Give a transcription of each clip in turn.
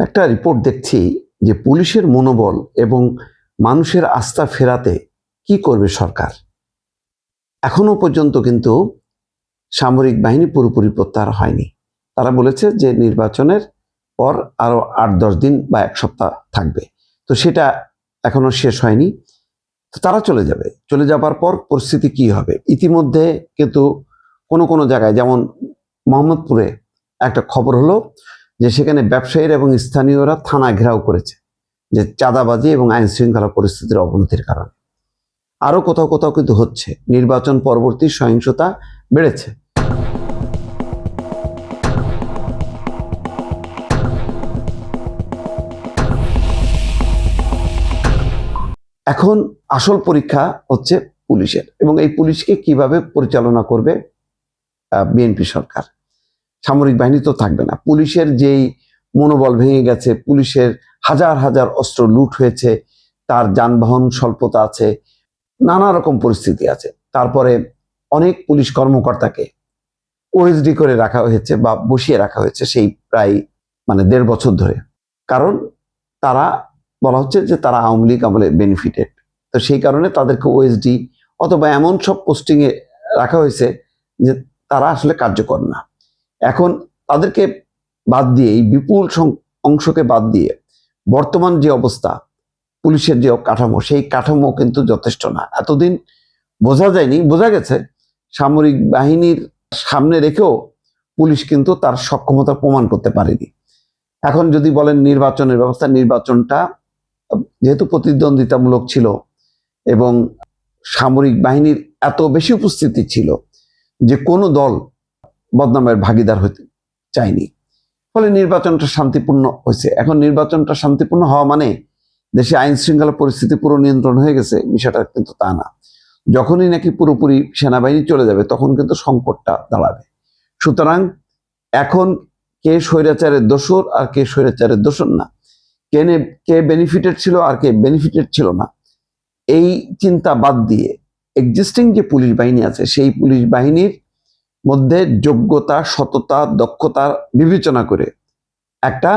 একটা রিপোর্ট দেখছি যে পুলিশের মনোবল এবং মানুষের আস্থা ফেরাতে কি করবে সরকার। এখনো পর্যন্ত কিন্তু সামরিক বাহিনী পুরোপুরি প্রত্যাহার হয়নি। তারা বলেছে যে নির্বাচনের পর আরো ৮-১০ দিন বা ১ সপ্তাহ থাকবে, তো সেটা এখনো শেষ হয়নি। তো তারা চলে যাবে, চলে যাবার পর পরিস্থিতি কি হবে। ইতিমধ্যে কিন্তু কোনো কোনো জায়গায়, যেমন মোহাম্মদপুরে একটা খবর হলো যে সেখানে ব্যবসায়ীরা এবং স্থানীয়রা থানা ঘেরাও করেছে, যে চাঁদাবাজি এবং আইন শৃঙ্খলা পরিস্থিতির অবনতির কারণে। আরো কোথাও কোথাও কিন্তু হচ্ছে, নির্বাচন পরবর্তী সহিংসতা বেড়েছে। এখন আসল পরীক্ষা হচ্ছে পুলিশের, এবং এই পুলিশকে কিভাবে পরিচালনা করবে বিএনপি সরকার। সামরিক বাহিনী তো থাকবে না। পুলিশের যেই মনোবল ভেঙে গেছে, পুলিশের হাজার হাজার অস্ত্র লুট হয়েছে, তার যানবাহন স্বল্পতা আছে, নানা রকম পরিস্থিতি আছে। তারপরে অনেক পুলিশ কর্মকর্তাকে ওএসডি করে রাখা হয়েছে বা বসিয়ে রাখা হয়েছে সেই প্রায় ১.৫ বছর ধরে। কারণ তারা বলা হচ্ছে যে তারা আওয়ামী লীগ আমলে বেনিফিটেড, তো সেই কারণে তাদেরকে ওএসডি অথবা এমন সব পোস্টিংয়ে রাখা হয়েছে যে তারা আসলে কার্যকর না। এখন তাদেরকে বাদ দিয়ে, এই বিপুল অংশকে বাদ দিয়ে বর্তমান যে অবস্থা পুলিশের যে কাঠামো, সেই কাঠামো কিন্তু যথেষ্ট না। এতদিন বোঝা যায়নি, বোঝা গেছে সামরিক বাহিনীর সামনে রেখেও পুলিশ কিন্তু তার সক্ষমতা প্রমাণ করতে পারেনি। এখন যদি বলেন নির্বাচনের ব্যবস্থা, নির্বাচনটা যেহেতু প্রতিদ্বন্দ্বিতামূলক ছিল এবং সামরিক বাহিনীর এত বেশি উপস্থিতি ছিল যে কোনো দল বদনামের ভাগিদার হতে চায়নি, ফলে নির্বাচনটা শান্তিপূর্ণ হয়েছে। এখন নির্বাচনটা শান্তিপূর্ণ হওয়া মানে দেশে আইন শৃঙ্খলা পরিস্থিতি পুরো নিয়ন্ত্রণ হয়ে গেছে, বিষয়টা কিন্তু তা না। যখনই নাকি পুরোপুরি সেনাবাহিনী চলে যাবে তখন কিন্তু সংকটটা দাঁড়াবে। সুতরাং এখন কে স্বৈরাচারের দোসর আর কে স্বৈরাচারের দোসর না, কে বেনিফিটেড ছিল আর কে বেনিফিটেড ছিল না, এই চিন্তা বাদ দিয়ে এক্সিস্টিং যে পুলিশ বাহিনী আছে সেই পুলিশ বাহিনীর মধ্যে যোগ্যতা, সততা, দক্ষতার বিবেচনা করে একটা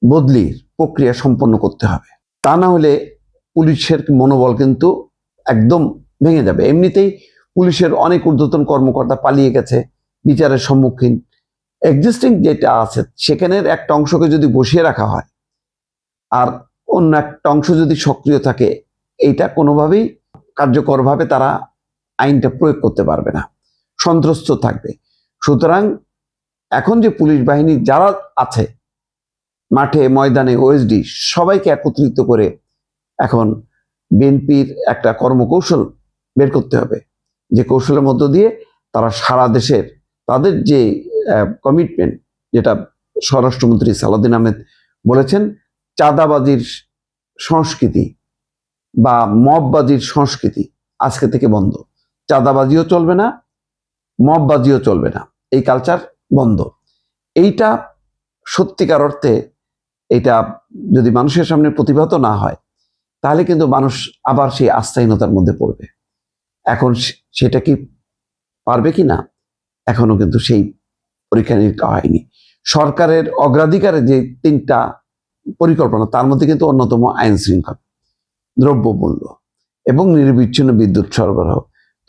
বদলির প্রক্রিয়া সম্পন্ন করতে হবে। তা না হলে পুলিশের মনোবল কিন্তু একদম ভেঙে যাবে। এমনিতেই পুলিশের অনেক ঊর্ধ্বতন কর্মকর্তা পালিয়ে গেছে, বিচারের সম্মুখীন। এক্সিস্টিং যেটা আছে সেখানের একটা অংশকে যদি বসিয়ে রাখা হয় আর অন্য একটা অংশ যদি সক্রিয় থাকে, এইটা কোনোভাবেই কার্যকরভাবে তারা আইনটা প্রয়োগ করতে পারবে না, সন্ত্রস্ত থাকবে। সুতরাং এখন যে পুলিশ বাহিনী যারা আছে মাঠে ময়দানে, ওএসডি সবাইকে একত্রিত করে এখন বিএনপির একটা কর্মকৌশল বের করতে হবে, যে কৌশলের মধ্য দিয়ে তারা সারা দেশের তাদের যে কমিটমেন্ট, যেটা স্বরাষ্ট্রমন্ত্রী সালাউদ্দিন আহমেদ বলেছেন, চাঁদাবাজির সংস্কৃতি বা মববাজির সংস্কৃতি আজকে থেকে বন্ধ। চাঁদাবাজিও চলবে না, মববাজিও চলবে না, এই কালচার বন্ধ। এইটা সত্যিকার অর্থে এটা যদি মানুষের সামনে প্রতিভাত না হয় তাহলে কিন্তু মানুষ আবার সেই আস্থাহীনতার মধ্যে পড়বে। এখন সেটা কি পারবে কি না, এখনো কিন্তু সেই পরীক্ষা নিরীক্ষা হয়নি। সরকারের অগ্রাধিকারের যে 3টা পরিকল্পনা, তার মধ্যে কিন্তু অন্যতম আইন শৃঙ্খলা, দ্রব্যমূল্য এবং নিরবিচ্ছিন্ন বিদ্যুৎ সরবরাহ।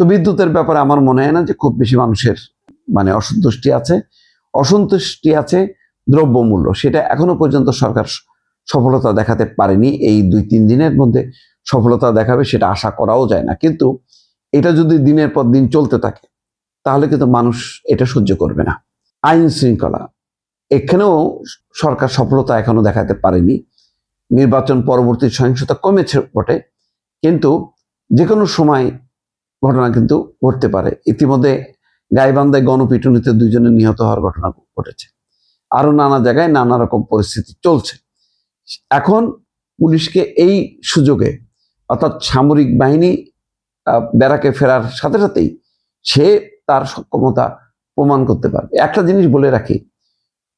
তো বিদ্যুতের ব্যাপারে আমার মনে হয় না যে খুব বেশি মানুষের অসন্তুষ্টি আছে। অসন্তুষ্টি আছে দ্রব্যমূল্য, সেটা এখনো পর্যন্ত সরকার সফলতা দেখাতে পারেনি। এই 2-3 দিনের মধ্যে সফলতা দেখাবে সেটা আশা করাও যায় না, কিন্তু এটা যদি দিনের পর দিন চলতে থাকে তাহলে কিন্তু মানুষ এটা সহ্য করবে না। আইন শৃঙ্খলা, এখানেও সরকার সফলতা এখনো দেখাতে পারেনি। নির্বাচন পরবর্তী সহিংসতা কমেছে বটে, কিন্তু যে কোনো সময় ঘটনা কিন্তু ঘটতে পারে। ইতিমধ্যে গাইবান্ধায় গণপিটুনিতে 2 জনের নিহত হওয়ার ঘটনা ঘটেছে। আরো নানা জায়গায় নানা রকম পরিস্থিতি চলছে। এখন পুলিশকে এই সুযোগে, অর্থাৎ সামরিক বাহিনী ব্যারাকে ফেরার সাথে সাথেই সে তার সক্ষমতা প্রমাণ করতে পারবে। একটা জিনিস বলে রাখি,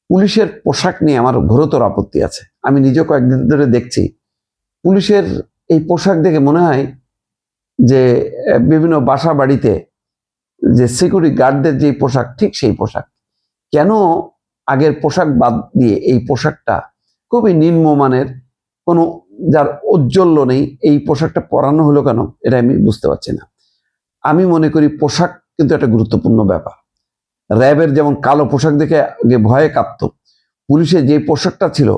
পুলিশের পোশাক নিয়ে আমার ঘোরতর আপত্তি আছে। আমি নিজে কয়েকদিন ধরে দেখছি পুলিশের এই পোশাক দেখে মনে হয় যে বিভিন্ন বাসা বাড়িতে যে সিকিউরিটি গার্ডদের যে পোশাক, ঠিক সেই পোশাক। কেন আগের পোশাক বাদ দিয়ে এই পোশাকটা খুবই নিম্নমানের, কোনো যার ঔজ্জ্বল্য নেই, এই পোশাকটা পরানো হলো কেন এটা আমি বুঝতে পারছি না। আমি মনে করি পোশাক কিন্তু একটা গুরুত্বপূর্ণ ব্যাপার। র্যাবের যেমন কালো পোশাক দেখে আগে ভয়ে কাঁপতো, পুলিশের যে পোশাকটা ছিল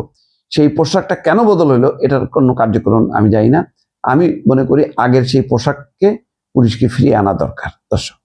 সেই পোশাকটা কেন বদল হলো এটার কোনো কার্যক্রম আমি জানি না। আমি মনে করি আগের সেই পোশাককে পুলিশকে ফিরিয়ে আনা দরকার। দর্শক।